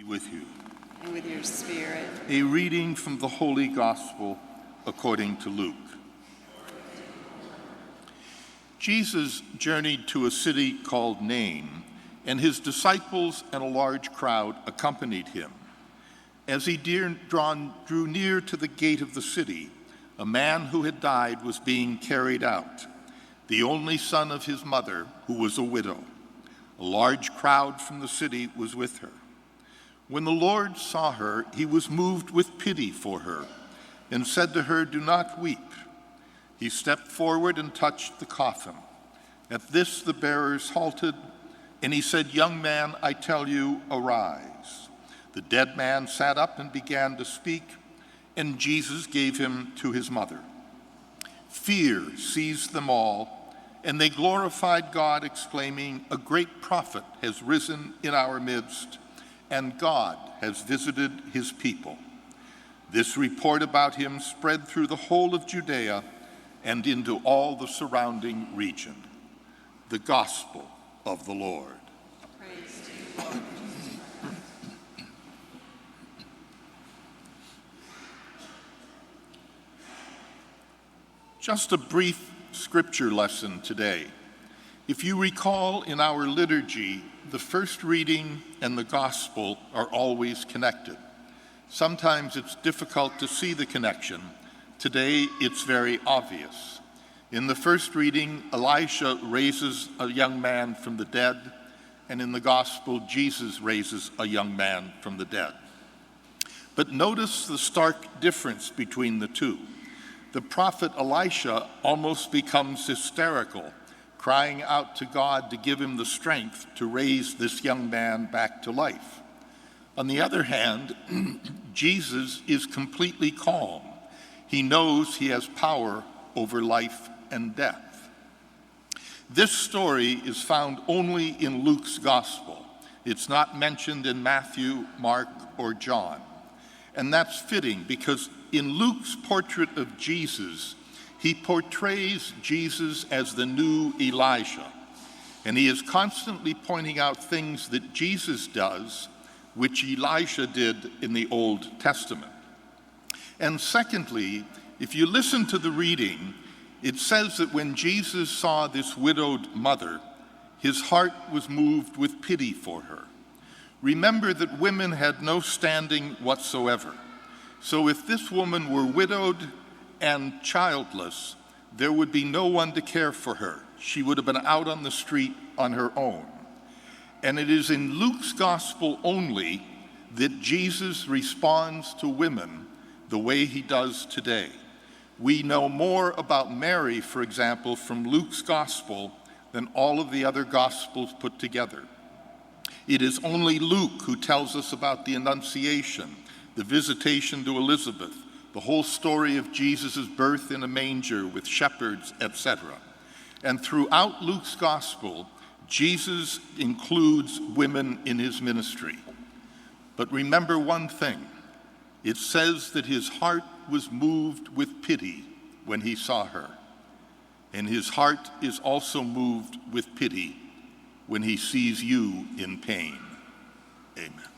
Be with you. And with your spirit. A reading from the Holy Gospel according to Luke. Jesus journeyed to a city called Nain, and his disciples and a large crowd accompanied him. As he drew near to the gate of the city, a man who had died was being carried out, the only son of his mother, who was a widow. A large crowd from the city was with her. When the Lord saw her, he was moved with pity for her and said to her, "Do not weep." He stepped forward and touched the coffin. At this, the bearers halted, and he said, "Young man, I tell you, arise." The dead man sat up and began to speak, and Jesus gave him to his mother. Fear seized them all, and they glorified God, exclaiming, "A great prophet has risen in our midst, and God has visited his people." This report about him spread through the whole of Judea and into all the surrounding region. The Gospel of the Lord. Praise to you, Lord. Just a brief scripture lesson today. If you recall, in our liturgy, the first reading and the gospel are always connected. Sometimes it's difficult to see the connection. Today, it's very obvious. In the first reading, Elisha raises a young man from the dead, and in the gospel, Jesus raises a young man from the dead. But notice the stark difference between the two. The prophet Elisha almost becomes hysterical, crying out to God to give him the strength to raise this young man back to life. On the other hand, Jesus is completely calm. He knows he has power over life and death. This story is found only in Luke's gospel. It's not mentioned in Matthew, Mark, or John. And that's fitting because in Luke's portrait of Jesus, he portrays Jesus as the new Elijah, and he is constantly pointing out things that Jesus does, which Elisha did in the Old Testament. And secondly, if you listen to the reading, it says that when Jesus saw this widowed mother, his heart was moved with pity for her. Remember that women had no standing whatsoever. So if this woman were widowed and childless, there would be no one to care for her. She would have been out on the street on her own. And it is in Luke's gospel only that Jesus responds to women the way he does today. We know more about Mary, for example, from Luke's gospel than all of the other gospels put together. It is only Luke who tells us about the Annunciation, the visitation to Elizabeth, the whole story of Jesus' birth in a manger with shepherds, etc. And throughout Luke's gospel, Jesus includes women in his ministry. But remember one thing. It says that his heart was moved with pity when he saw her. And his heart is also moved with pity when he sees you in pain. Amen.